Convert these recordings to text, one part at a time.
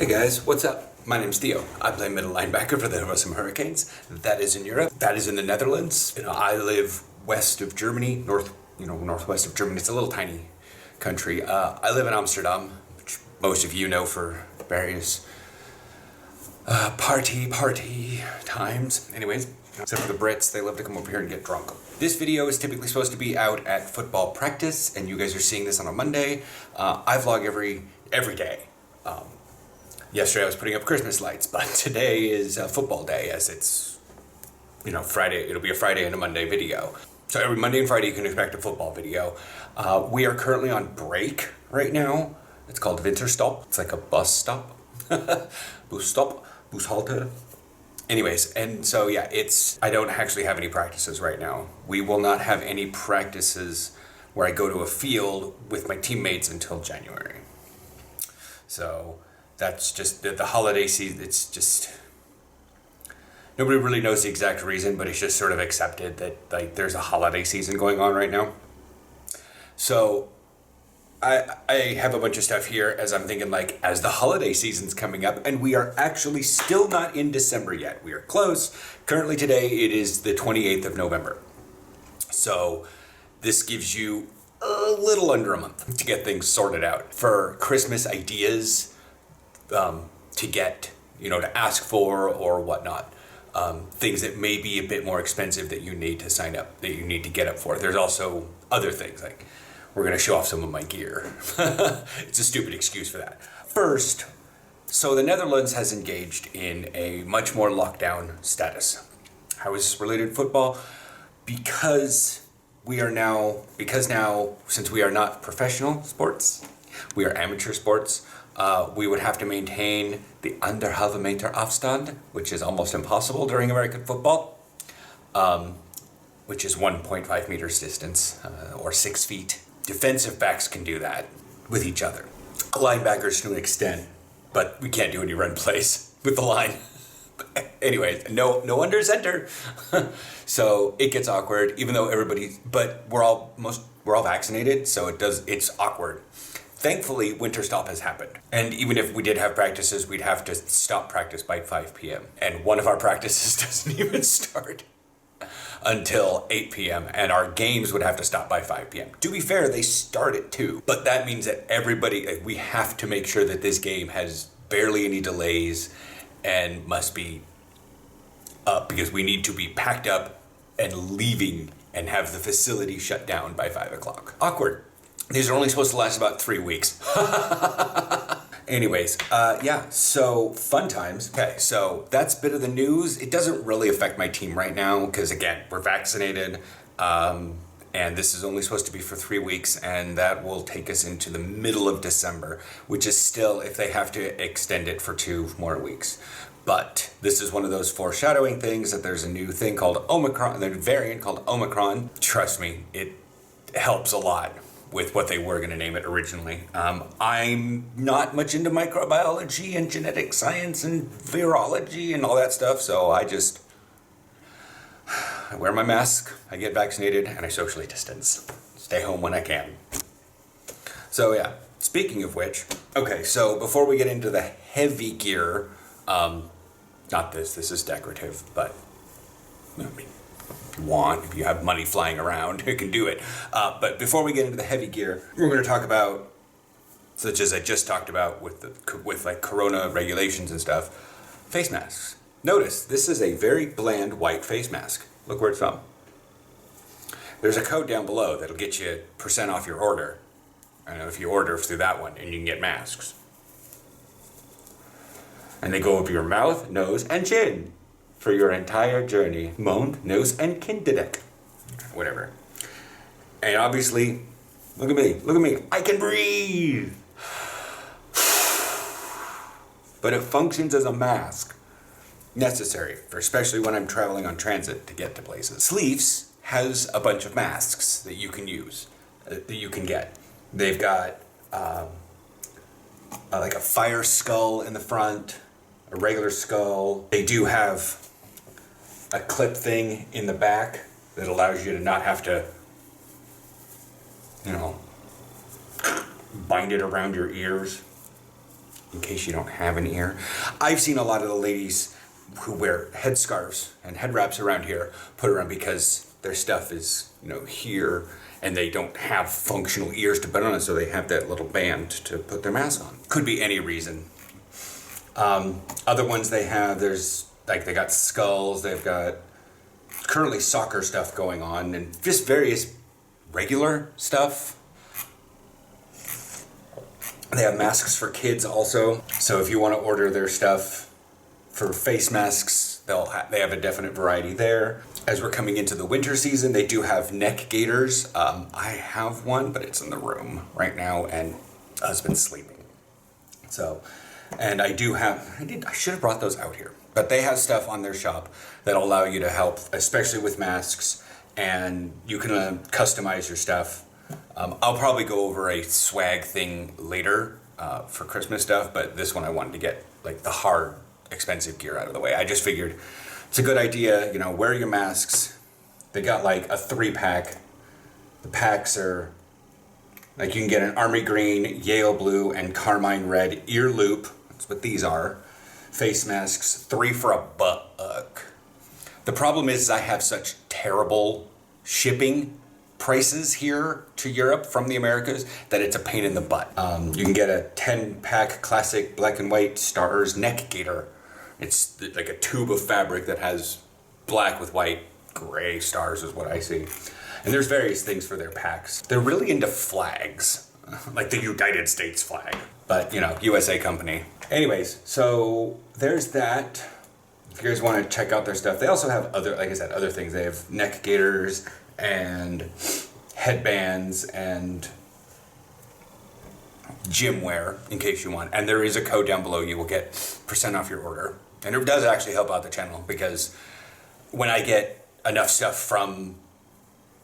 Hey guys, what's up? My name's Theo. I play middle linebacker for the Russell Hurricanes. That is in Europe. That is in the Netherlands. I live west of Germany, northwest of Germany. It's a little tiny country. I live in Amsterdam, which most of you know for various party times. Anyways, except for the Brits, they love to come over here and get drunk. This video is typically supposed to be out at football practice, and you guys are seeing this on a Monday. I vlog every day. Yesterday I was putting up Christmas lights, but today is football day, as it's, Friday. It'll be a Friday and a Monday video. So every Monday and Friday you can expect a football video. We are currently on break right now. It's called Winterstop. It's like a bus stop. Bushalte. Anyways, and so yeah, I don't actually have any practices right now. We will not have any practices where I go to a field with my teammates until January. So that's just the holiday season. It's just, nobody really knows the exact reason, but it's just sort of accepted that there's a holiday season going on right now. So I have a bunch of stuff here as I'm thinking, as the holiday season's coming up, and we are actually still not in December yet. We are close. Currently today it is the 28th of November. So this gives you a little under a month to get things sorted out for Christmas ideas, to get, to ask for or whatnot. Things that may be a bit more expensive that you need to sign up, that you need to get up for. There's also other things, like we're going to show off some of my gear. It's a stupid excuse for that. First, so the Netherlands has engaged in a much more lockdown status. How is this related to football? Because now, since we are not professional sports, we are amateur sports, we would have to maintain the 1,5 meter afstand, which is almost impossible during American football, which is 1.5 meters distance, or 6 feet. Defensive backs can do that with each other. Linebackers to an extent, but we can't do any run plays with the line. Anyways, no under center. So it gets awkward, even though but we're all vaccinated, so it's awkward. Thankfully, Winterstop has happened. And even if we did have practices, we'd have to stop practice by 5 p.m. And one of our practices doesn't even start until 8 p.m. And our games would have to stop by 5 p.m. To be fair, they start at 2. But that means that we have to make sure that this game has barely any delays and must be up, because we need to be packed up and leaving and have the facility shut down by 5 o'clock. Awkward. These are only supposed to last about 3 weeks. Anyways, so fun times. Okay, so that's a bit of the news. It doesn't really affect my team right now because, again, we're vaccinated, and this is only supposed to be for 3 weeks, and that will take us into the middle of December, which is still, if they have to extend it for 2 more weeks. But this is one of those foreshadowing things that there's a new thing called Omicron, the variant called Omicron. Trust me, it helps a lot with what they were going to name it originally. I'm not much into microbiology and genetic science and virology and all that stuff, so I wear my mask, I get vaccinated, and I socially distance. Stay home when I can. So yeah, speaking of which, okay, so before we get into the heavy gear, not this is decorative, but if you have money flying around, you can do it. But before we get into the heavy gear, we're going to talk about, such as I just talked about with Corona regulations and stuff, face masks. Notice this is a very bland white face mask. Look where it's from. There's a code down below that'll get you % off your order. I know if you order through that one, and you can get masks. And they go over your mouth, nose, and chin for your entire journey. Mond, nose, and kinderdek. Whatever. And obviously, look at me, I can breathe! But it functions as a mask. Necessary, especially when I'm traveling on transit to get to places. Sleeves has a bunch of masks that you can use, that you can get. They've got like a fire skull in the front, a regular skull. They do have a clip thing in the back that allows you to not have to, bind it around your ears. in case you don't have an ear. I've seen a lot of the ladies who wear headscarves and head wraps around here, put around because their stuff is, here, and they don't have functional ears to put on it, so they have that little band to put their mask on. Could be any reason. Other ones they have, they got skulls, they've got currently soccer stuff going on, and just various regular stuff. They have masks for kids also, so if you want to order their stuff for face masks, they have a definite variety there. As we're coming into the winter season, they do have neck gaiters. I have one, but it's in the room right now, and husband's sleeping. So, and I should have brought those out here, but they have stuff on their shop that'll allow you to help, especially with masks, and you can customize your stuff. I'll probably go over a swag thing later for Christmas stuff, but this one I wanted to get like the hard, expensive gear out of the way. I just figured it's a good idea, wear your masks. They got like a 3-pack. The packs are like, you can get an army green, Yale blue, and carmine red ear loop. That's what these are. Face masks, 3 for $1. The problem is I have such terrible shipping prices here to Europe from the Americas that it's a pain in the butt. You can get a 10-pack classic black and white stars neck gaiter. It's like a tube of fabric that has black with white, gray stars is what I see. And there's various things for their packs. They're really into flags, like the United States flag, but USA company. Anyways, so there's that. If you guys want to check out their stuff, they also have other things. They have neck gaiters and headbands and gym wear in case you want. And there is a code down below. You will get % off your order. And it does actually help out the channel because when I get enough stuff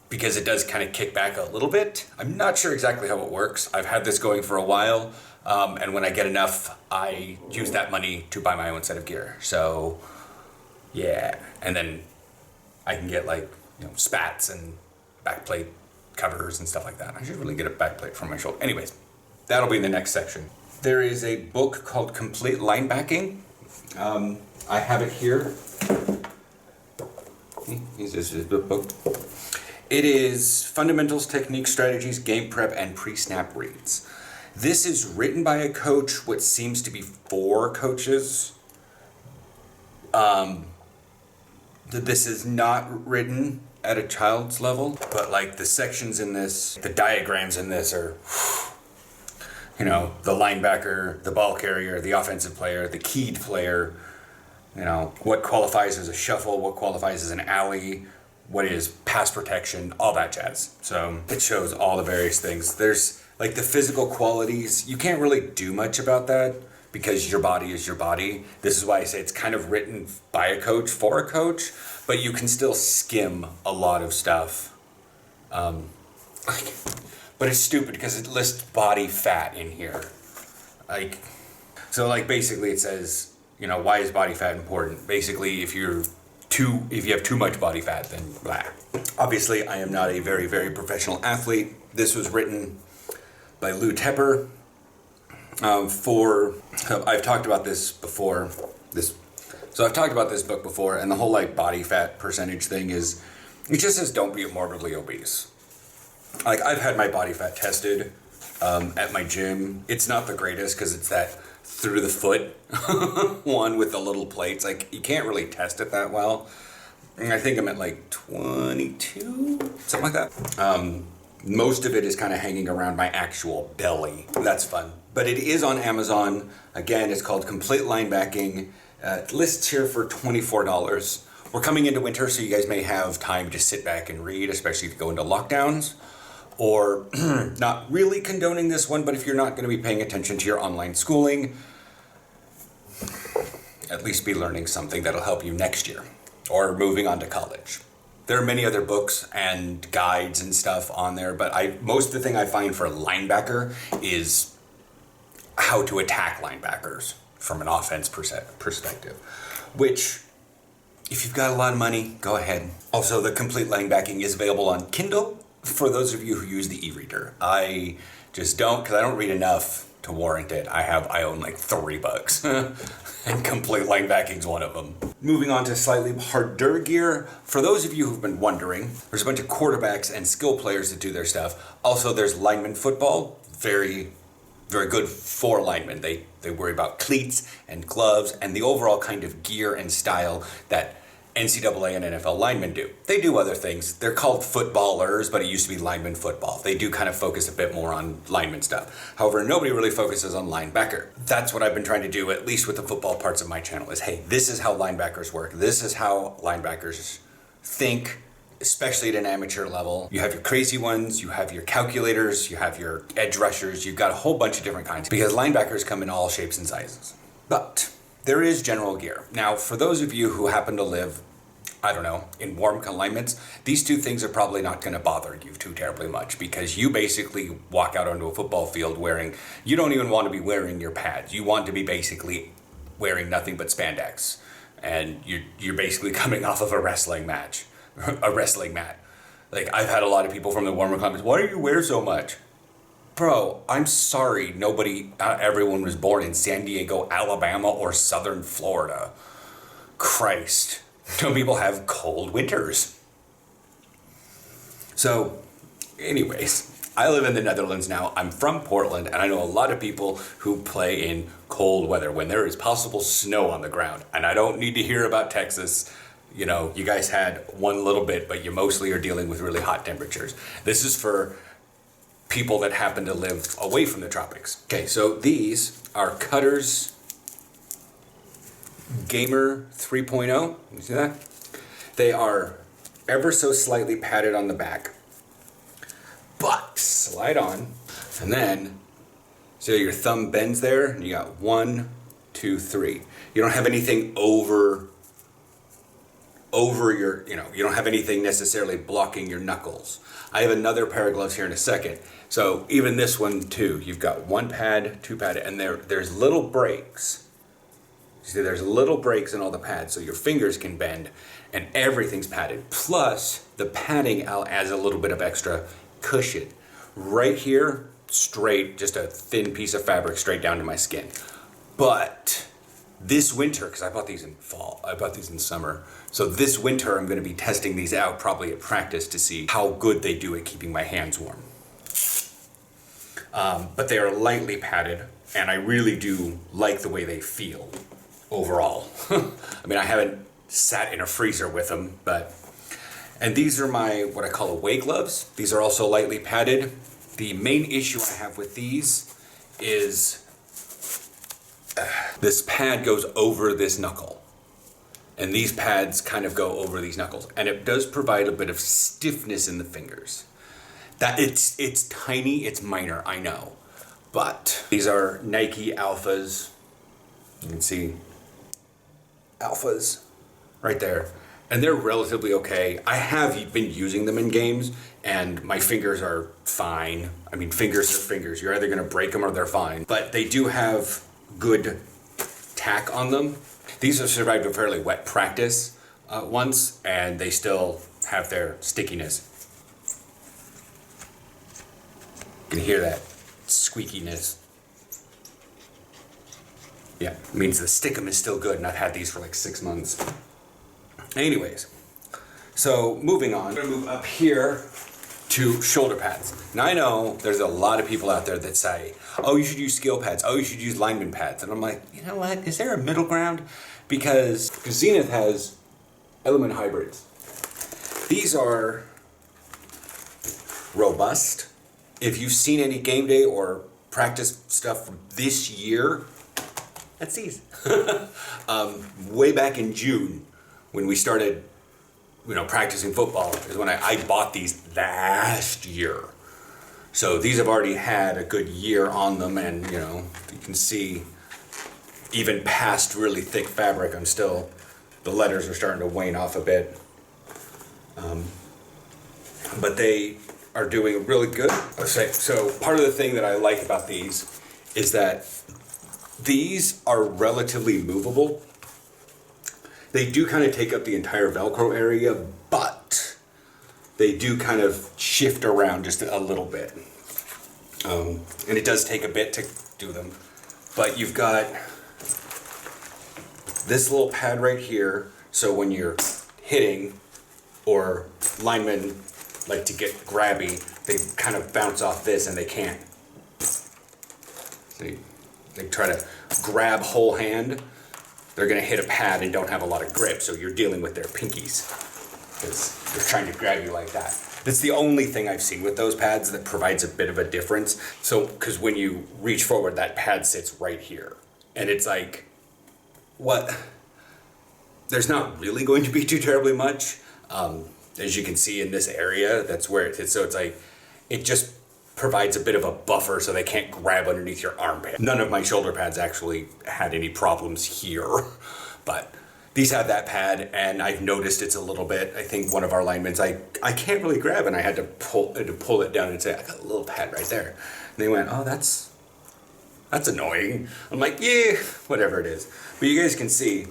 because it does kind of kick back a little bit. I'm not sure exactly how it works. I've had this going for a while. And when I get enough, I use that money to buy my own set of gear. So yeah. And then I can get spats and backplate covers and stuff like that. I should really get a backplate for my shoulder. Anyways, that'll be in the next section. There is a book called Complete Linebacking. I have it here. This is the book. It is Fundamentals, Techniques, Strategies, Game Prep, and Pre-Snap Reads. This is written by a coach, what seems to be 4 coaches. This is not written at a child's level, but the sections in this, the diagrams in this are, the linebacker, the ball carrier, the offensive player, the keyed player, what qualifies as a shuffle, what qualifies as an alley, what is pass protection, all that jazz. So it shows all the various things. There's the physical qualities. You can't really do much about that because your body is your body. This is why I say it's kind of written by a coach for a coach, but you can still skim a lot of stuff. But it's stupid because it lists body fat in here. Basically it says, why is body fat important? Basically, if you have too much body fat, then blah. Obviously, I am not a very, very professional athlete. This was written by Lou Tepper. I've talked about this before. I've talked about this book before, and the whole body fat percentage thing is, it just says don't be morbidly obese. I've had my body fat tested at my gym. It's not the greatest because it's that through the foot one with the little plates. You can't really test it that well. And I think I'm at 22, something like that. Most of it is kind of hanging around my actual belly. That's fun. But it is on Amazon. Again, it's called Complete Linebacking. It lists here for $24. We're coming into winter, so you guys may have time to sit back and read, especially if you go into lockdowns. Or not really condoning this one, but if you're not going to be paying attention to your online schooling, at least be learning something that'll help you next year or moving on to college. There are many other books and guides and stuff on there, but most of the thing I find for linebacker is how to attack linebackers from an offense perspective, which if you've got a lot of money, go ahead. Also, the Complete Linebacking is available on Kindle for those of you who use the e-reader. I just don't, because I don't read enough to warrant it. I own like 3 bucks and complete linebacking's one of them. Moving on to slightly harder gear. For those of you who've been wondering, there's a bunch of quarterbacks and skill players that do their stuff. Also, there's lineman football, very good for linemen. They worry about cleats and gloves and the overall kind of gear and style that NCAA and NFL linemen do. They do other things. They're called footballers, but it used to be lineman football. They do kind of focus a bit more on lineman stuff. However, nobody really focuses on linebacker. That's what I've been trying to do, at least with the football parts of my channel, is hey, this is how linebackers work. This is how linebackers think, especially at an amateur level. You have your crazy ones, you have your calculators, you have your edge rushers, you've got a whole bunch of different kinds because linebackers come in all shapes and sizes. But there is general gear. Now, for those of you who happen to live, I don't know, in warm climates, these two things are probably not going to bother you too terribly much because you basically walk out onto a football field you don't even want to be wearing your pads. You want to be basically wearing nothing but spandex. And you're basically coming off of a wrestling mat. Like, I've had a lot of people from the warmer climates, why do you wear so much? Bro, I'm sorry, everyone was born in San Diego, Alabama, or Southern Florida. Christ. Some people have cold winters. So, anyways, I live in the Netherlands now. I'm from Portland, and I know a lot of people who play in cold weather when there is possible snow on the ground. And I don't need to hear about Texas. You know, you guys had one little bit, but you mostly are dealing with really hot temperatures. This is for people that happen to live away from the tropics. Okay, so these are Cutter's Gamer 3.0. You see that? They are ever so slightly padded on the back, but slide on, and then so your thumb bends there, and you got 1, 2, 3. You don't have anything over your, you don't have anything necessarily blocking your knuckles. I have another pair of gloves here in a second. So even this one too, you've got 1 pad, 2 pad, and there's little breaks. See, there's little breaks in all the pads, so your fingers can bend, and everything's padded. Plus, the padding adds a little bit of extra cushion. Right here, straight, just a thin piece of fabric straight down to my skin. But this winter, because I bought these in fall, I bought these in summer, so this winter I'm going to be testing these out probably at practice to see how good they do at keeping my hands warm. But they are lightly padded, and I really do like the way they feel overall. I mean, I haven't sat in a freezer with them, and these are my, what I call away gloves. These are also lightly padded. The main issue I have with these is this pad goes over this knuckle, and these pads kind of go over these knuckles, and it does provide a bit of stiffness in the fingers. That it's tiny, it's minor, I know, but these are Nike Alphas. You can see Alphas right there, and they're relatively okay. I have been using them in games, and my fingers are fine. I mean, fingers are fingers. You're either going to break them or they're fine, but they do have good tack on them. These have survived a fairly wet practice once, and they still have their stickiness. You can hear that squeakiness. Yeah, it means the stickum is still good, and I've had these for like 6 months. Anyways, so moving on, I'm gonna move up here to shoulder pads. Now I know there's a lot of people out there that say, oh, you should use skill pads, oh, you should use lineman pads. And I'm like, you know what, is there a middle ground? Because Zenith has element hybrids. These are robust. If you've seen any game day or practice stuff this year, that's these. Way back in June, when we started, practicing football, is when I bought these last year. So these have already had a good year on them, and you can see, even past really thick fabric, the letters are starting to wane off a bit. But they are doing really good. So part of the thing that I like about these is that these are relatively movable. They do kind of take up the entire Velcro area, but they do kind of shift around just a little bit. And it does take a bit do them. But you've got this little pad right here, so when you're hitting, or linemen like to get grabby, they kind of bounce off this and they can't. They try to grab whole hand, they're gonna hit a pad and don't have a lot of grip, so you're dealing with their pinkies, because they're trying to grab you like that. That's the only thing I've seen with those pads that provides a bit of a difference. So, because when you reach forward, that pad sits right here. And it's like, what? There's not really going to be too terribly much. As you can see in this area, that's where it is. So it's like, it just provides a bit of a buffer so they can't grab underneath your armpit. None of my shoulder pads actually had any problems here, but these have that pad, and I've noticed it's a little bit, I think one of our linemen, I can't really grab, and I had to pull it down and say, I got a little pad right there. And they went, oh, that's annoying. I'm like, yeah, whatever it is. But you guys can see,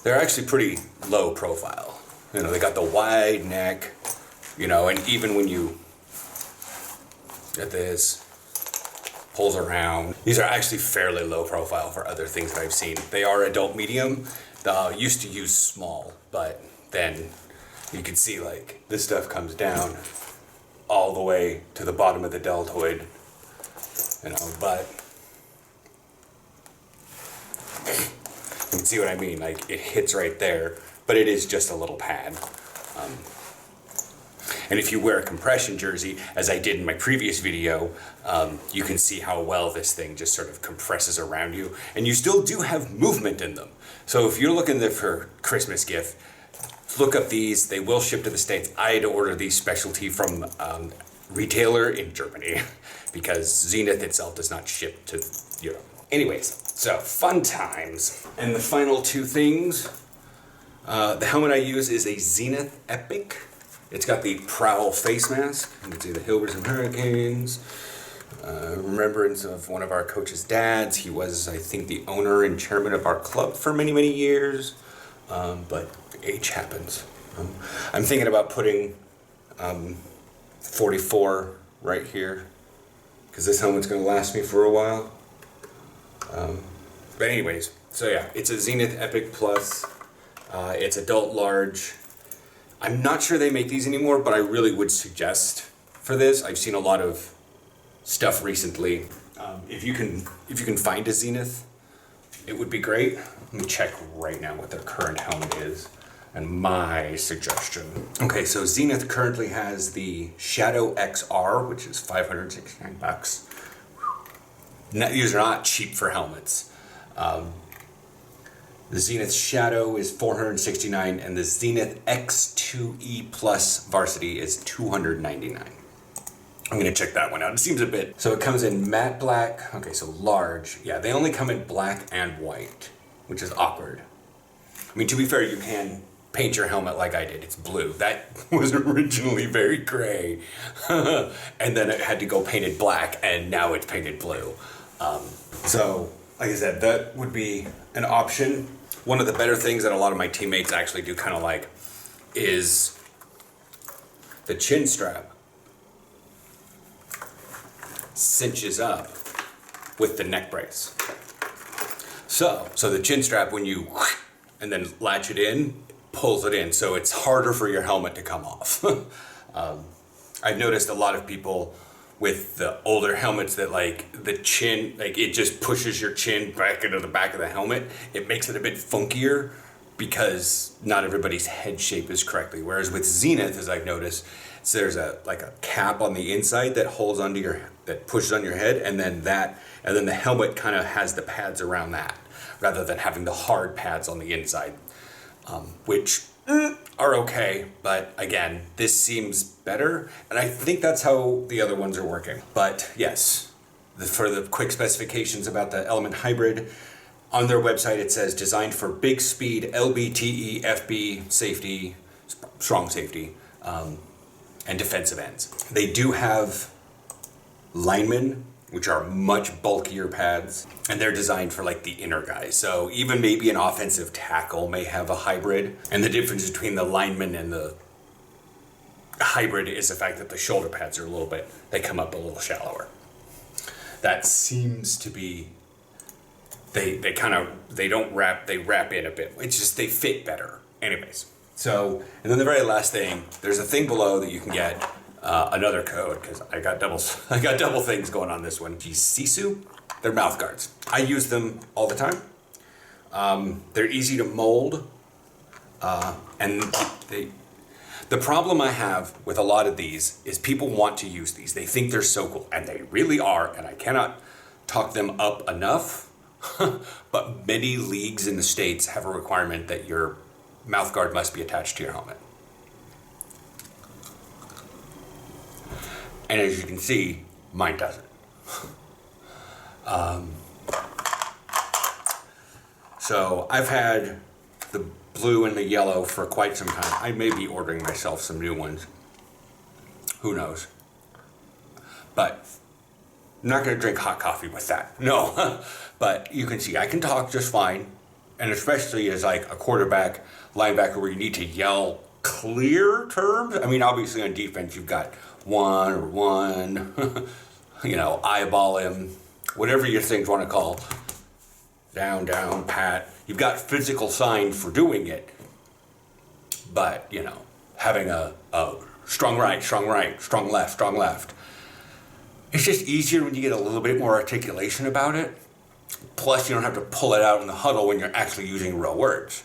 they're actually pretty low profile. You know, they got the wide neck, you know, and even when you get this, pulls around. These are actually fairly low profile for other things that I've seen. They are adult medium. Used to use small, but then you can see like this stuff comes down all the way to the bottom of the deltoid, you know, but you can see what I mean, like it hits right there, but it is just a little pad. And if you wear a compression jersey, as I did in my previous video, you can see how well this thing just sort of compresses around you. And you still do have movement in them. So if you're looking there for Christmas gift, look up these. They will ship to the States. I had to order these specialty from retailer in Germany because Zenith itself does not ship to Europe. Anyways, so fun times. And the final two things, the helmet I use is a Zenith Epic. It's got the Prowl face mask. You can see the Hilbers and Hurricanes. Remembrance of one of our coach's dads. He was, I think, the owner and chairman of our club for many, many years. But age happens. I'm thinking about putting 44 right here, because this helmet's going to last me for a while. But anyways, so yeah, it's a Zenith Epic Plus. It's adult large. I'm not sure they make these anymore, but I really would suggest for this. I've seen a lot of stuff recently. If you can find a Zenith, it would be great. Let me check right now what their current helmet is and my suggestion. Okay, so Zenith currently has the Shadow XR, which is $569. These are not cheap for helmets. The Zenith Shadow is $469, and the Zenith X2E Plus Varsity is $299. I'm gonna check that one out. It seems a bit. So it comes in matte black. Okay, so large. Yeah, they only come in black and white, which is awkward. I mean, to be fair, you can paint your helmet like I did. It's blue. That was originally very gray, and then it had to go painted black, and now it's painted blue. So, like I said, that would be an option. One of the better things that a lot of my teammates actually do kind of like is the chin strap cinches up with the neck brace. So the chin strap, when you and then latch it in, pulls it in, so it's harder for your helmet to come off. I've noticed a lot of people with the older helmets that like the chin, like it just pushes your chin back into the back of the helmet. It makes it a bit funkier because not everybody's head shape is correctly. Whereas with Zenith, as I've noticed, so there's a cap on the inside that holds onto that pushes on your head, and then the helmet kind of has the pads around that, rather than having the hard pads on the inside, which are okay, but again, this seems better, and I think that's how the other ones are working. But yes, for the quick specifications about the Element Hybrid, on their website it says designed for big speed LBTE FB safety, strong safety, and defensive ends. They do have linemen, which are much bulkier pads, and they're designed for like the inner guy. So even maybe an offensive tackle may have a hybrid. And the difference between the lineman and the hybrid is the fact that the shoulder pads are they come up a little shallower. that seems to be, they wrap in a bit. It's just, they fit better. Anyways, so, and then the very last thing, there's a thing below that you can get another code, because I got double things going on this one. These SISU, they're mouth guards. I use them all the time. They're easy to mold, and the problem I have with a lot of these is people want to use these. They think they're so cool, and they really are, and I cannot talk them up enough. But many leagues in the States have a requirement that your mouth guard must be attached to your helmet. And as you can see, mine doesn't. So I've had the blue and the yellow for quite some time. I may be ordering myself some new ones. Who knows? But I'm not going to drink hot coffee with that. No. But you can see I can talk just fine. And especially as like a quarterback, linebacker, where you need to yell clear terms. I mean, obviously on defense, you've got one, eyeball him, whatever your things want to call. Down, pat. You've got physical signs for doing it. But, having a strong right, strong left. It's just easier when you get a little bit more articulation about it. Plus, you don't have to pull it out in the huddle when you're actually using real words,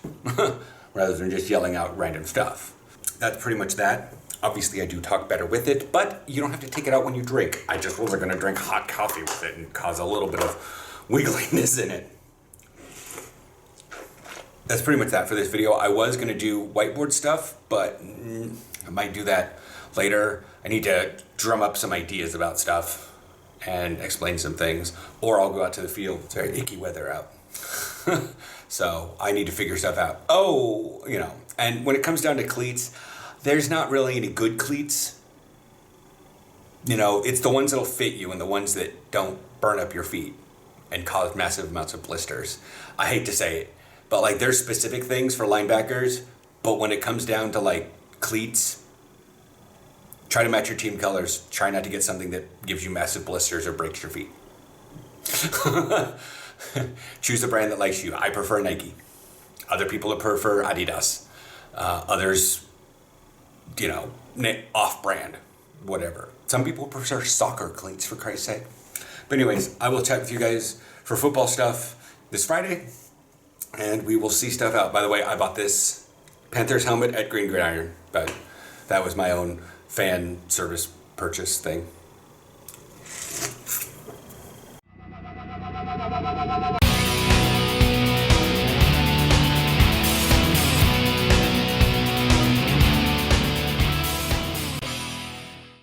rather than just yelling out random stuff. That's pretty much that. Obviously, I do talk better with it, but you don't have to take it out when you drink. I just wasn't going to drink hot coffee with it and cause a little bit of wiggliness in it. That's pretty much that for this video. I was going to do whiteboard stuff, but I might do that later. I need to drum up some ideas about stuff and explain some things, or I'll go out to the field. It's very icky weather out. So I need to figure stuff out. And when it comes down to cleats, there's not really any good cleats. It's the ones that'll fit you and the ones that don't burn up your feet and cause massive amounts of blisters. I hate to say it, but there's specific things for linebackers, but when it comes down to cleats, try to match your team colors. Try not to get something that gives you massive blisters or breaks your feet. Choose a brand that likes you. I prefer Nike. Other people prefer Adidas. Others, off-brand, whatever. Some people prefer soccer cleats, for Christ's sake. But anyways, I will chat with you guys for football stuff this Friday, and we will see stuff out. By the way, I bought this Panthers helmet at Green Gridiron, but that was my own fan service purchase thing.